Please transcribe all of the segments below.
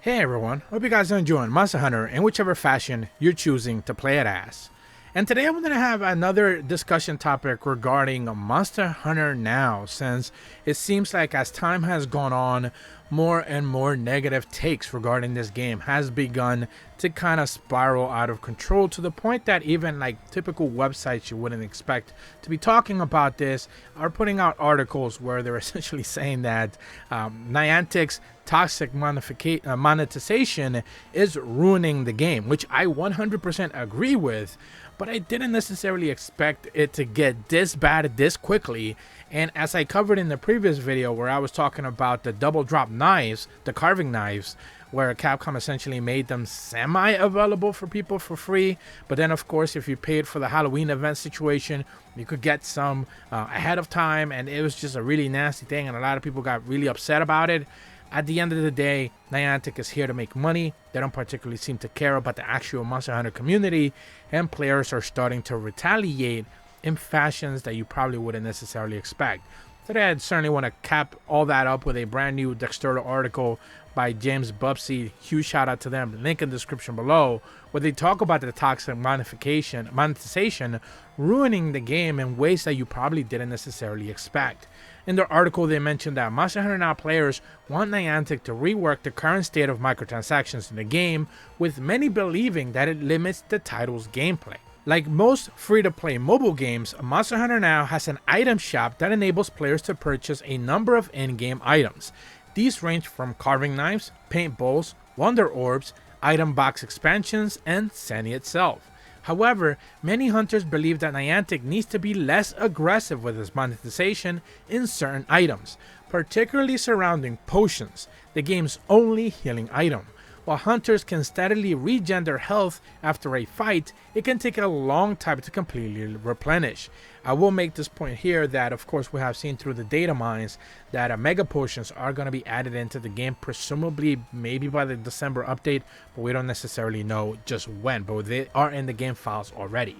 Hey everyone, hope you guys are enjoying Monster Hunter in whichever fashion you're choosing to play it as. And today I'm going to have another discussion topic regarding Monster Hunter Now, since it seems like as time has gone on, more and more negative takes regarding this game has begun to kind of spiral out of control, to the point that even like typical websites you wouldn't expect to be talking about this are putting out articles where they're essentially saying that Niantic's toxic monetization is ruining the game, which I 100% agree with, but I didn't necessarily expect it to get this bad this quickly. And as I covered in the previous video where I was talking about the double drop knives, the carving knives, where Capcom essentially made them semi-available for people for free, but then of course if you paid for the Halloween event situation, you could get some ahead of time, and it was just a really nasty thing, and a lot of people got really upset about it. At the end of the day, Niantic is here to make money. They don't particularly seem to care about the actual Monster Hunter community, and players are starting to retaliate in fashions that you probably wouldn't necessarily expect. Today, I certainly want to cap all that up with a brand new Dexterto article by James Bubsey. Huge shout out to them. Link in the description below, where they talk about the toxic monetization ruining the game in ways that you probably didn't necessarily expect. In their article, they mentioned that Monster Hunter Now players want Niantic to rework the current state of microtransactions in the game, with many believing that it limits the title's gameplay. Like most free-to-play mobile games, Monster Hunter Now has an item shop that enables players to purchase a number of in-game items. These range from carving knives, paint bowls, wonder orbs, item box expansions, and Seni itself. However, many hunters believe that Niantic needs to be less aggressive with its monetization in certain items, particularly surrounding potions, the game's only healing item. While hunters can steadily regen their health after a fight, it can take a long time to completely replenish. I will make this point here that of course we have seen through the data mines that mega potions are going to be added into the game, presumably maybe by the December update, but we don't necessarily know just when, but they are in the game files already.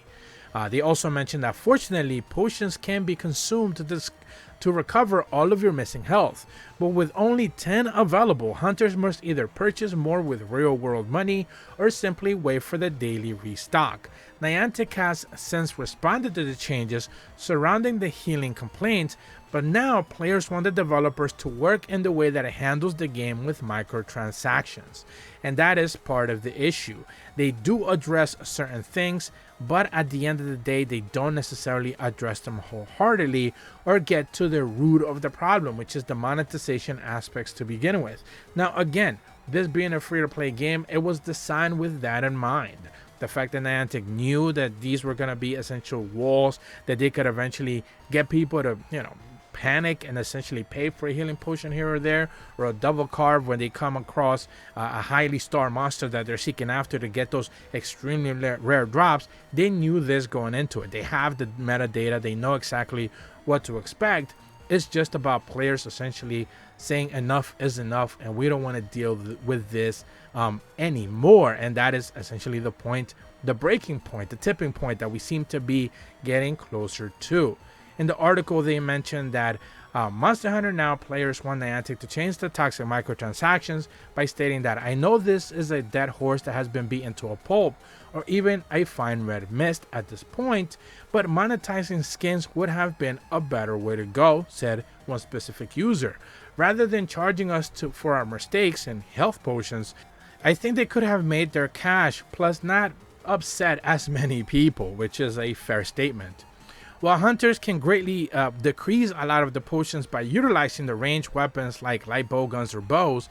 They also mentioned that fortunately potions can be consumed to recover all of your missing health, but with only 10 available, hunters must either purchase more with real world money or simply wait for the daily restock. Niantic has since responded to the changes surrounding the healing complaints, but now players want the developers to work in the way that it handles the game with microtransactions, and that is part of the issue. They do address certain things, but at the end of the day they don't necessarily address them wholeheartedly or get to the root of the problem, which is the monetization aspects to begin with. Now again, this being a free-to-play game, it was designed with that in mind. The fact that Niantic knew that these were going to be essential walls that they could eventually get people to, panic and essentially pay for a healing potion here or there, or a double carve when they come across a highly star monster that they're seeking after to get those extremely rare drops. They knew this going into it. They have the metadata. They know exactly what to expect. It's just about players essentially saying enough is enough and we don't want to deal with this anymore. And that is essentially the point, the breaking point, the tipping point that we seem to be getting closer to. In the article, they mentioned that Monster Hunter Now players want Niantic to change the toxic microtransactions by stating that, "I know this is a dead horse that has been beaten to a pulp, or even a fine red mist at this point, but monetizing skins would have been a better way to go," said one specific user. "Rather than charging us for our mistakes and health potions, I think they could have made their cash plus not upset as many people," which is a fair statement. While hunters can greatly decrease a lot of the potions by utilizing the ranged weapons like light bowguns or bows,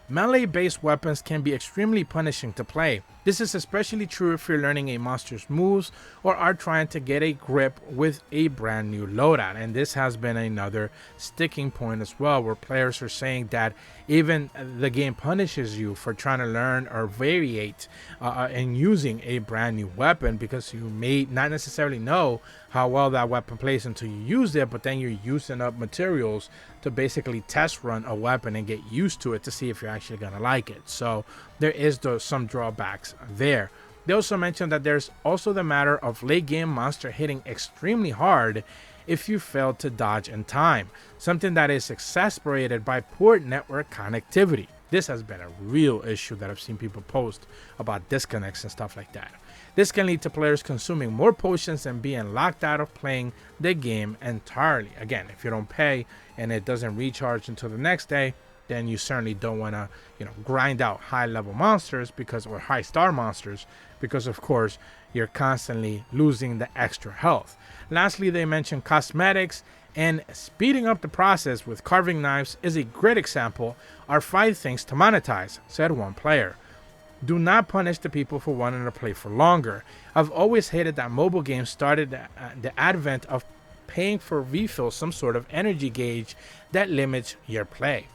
melee-based weapons can be extremely punishing to play. This is especially true if you're learning a monster's moves or are trying to get a grip with a brand new loadout. And this has been another sticking point as well, where players are saying that even the game punishes you for trying to learn or variate and using a brand new weapon, because you may not necessarily know how well that weapon plays until you use it, but then you're using up materials to basically test run a weapon and get used to it to see if you're actually going to like it. So there is some drawbacks there. They also mentioned that there's also the matter of late game monster hitting extremely hard if you fail to dodge in time, something that is exacerbated by poor network connectivity. This has been a real issue that I've seen people post about disconnects and stuff like that. This can lead to players consuming more potions and being locked out of playing the game entirely. Again, if you don't pay and it doesn't recharge until the next day, then you certainly don't want to, grind out high level monsters or high star monsters, because of course you're constantly losing the extra health. Lastly, they mentioned cosmetics, and speeding up the process with carving knives is a great example. Are 5 things to monetize, said one player. Do not punish the people for wanting to play for longer. I've always hated that mobile games started the advent of paying for refills, some sort of energy gauge that limits your play.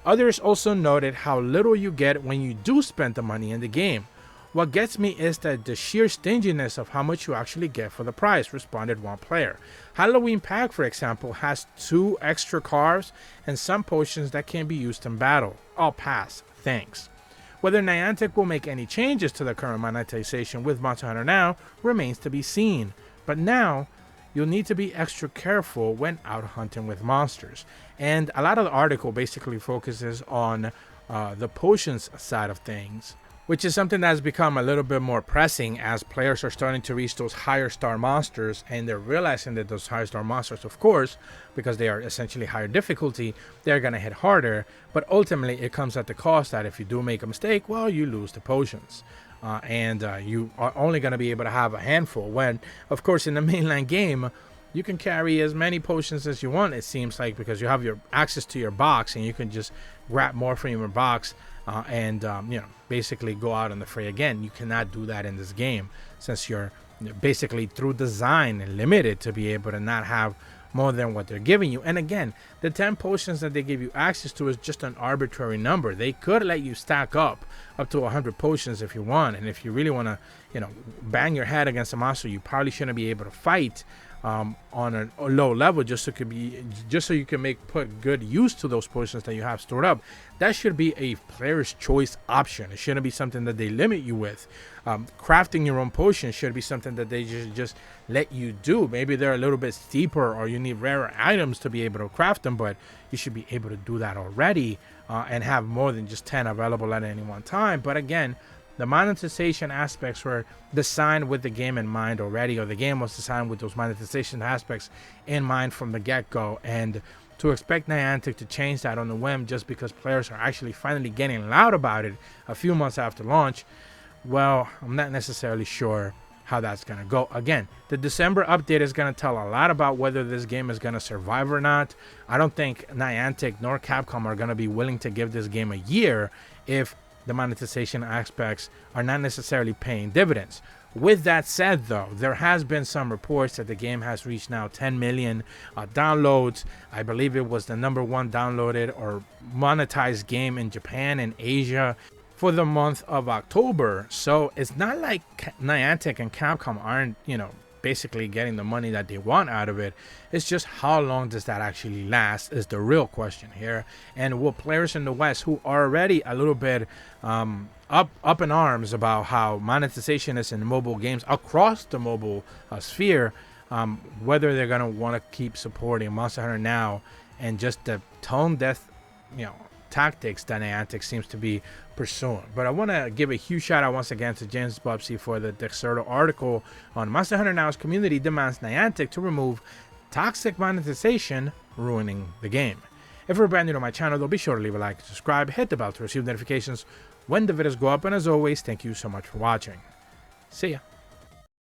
Others also noted how little you get when you do spend the money in the game. What gets me is that the sheer stinginess of how much you actually get for the price, responded one player. Halloween Pack, for example, has 2 extra carves and some potions that can be used in battle. I'll pass, thanks. Whether Niantic will make any changes to the current monetization with Monster Hunter Now remains to be seen. But now, you'll need to be extra careful when out hunting with monsters. And a lot of the article basically focuses on the potions side of things, which is something that has become a little bit more pressing as players are starting to reach those higher star monsters, and they're realizing that those higher star monsters, of course, because they are essentially higher difficulty, they're going to hit harder, but ultimately it comes at the cost that if you do make a mistake, well, you lose the potions. And you are only going to be able to have a handful, when, of course, in the mainline game, you can carry as many potions as you want, it seems like, because you have your access to your box and you can just grab more from your box and basically go out on the fray again. You cannot do that in this game, since you're basically through design limited to be able to not have more than what they're giving you. And again, the 10 potions that they give you access to is just an arbitrary number. They could let you stack up to 100 potions if you want, and if you really want to bang your head against a monster you probably shouldn't be able to fight on a low level, just so you can put good use to those potions that you have stored up. That should be a player's choice option. It shouldn't be something that they limit you with. Crafting your own potions should be something that they just let you do. Maybe they're a little bit steeper, or you need rarer items to be able to craft them, but you should be able to do that already and have more than just 10 available at any one time. But again, the monetization aspects were designed with the game in mind already, or the game was designed with those monetization aspects in mind from the get-go. And to expect Niantic to change that on the whim just because players are actually finally getting loud about it a few months after launch, well, I'm not necessarily sure how that's going to go. Again, the December update is going to tell a lot about whether this game is going to survive or not. I don't think Niantic nor Capcom are going to be willing to give this game a year if the monetization aspects are not necessarily paying dividends. With that said, though, there has been some reports that the game has reached now 10 million downloads. I believe it was the #1 downloaded or monetized game in Japan and Asia for the month of October. So it's not like Niantic and Capcom aren't, basically getting the money that they want out of it. It's just how long does that actually last is the real question here. And will players in the West who are already a little bit up in arms about how monetization is in mobile games across the mobile sphere, whether they're going to want to keep supporting Monster Hunter Now and just the tone deaf tactics that Niantic seems to be pursuing. But I want to give a huge shout out once again to James Bubsy for the Dexerto article on Monster Hunter Now's community demands Niantic to remove toxic monetization ruining the game. If you're brand new to my channel, though, be sure to leave a like and subscribe, hit the bell to receive notifications when the videos go up, and as always, thank you so much for watching. See ya.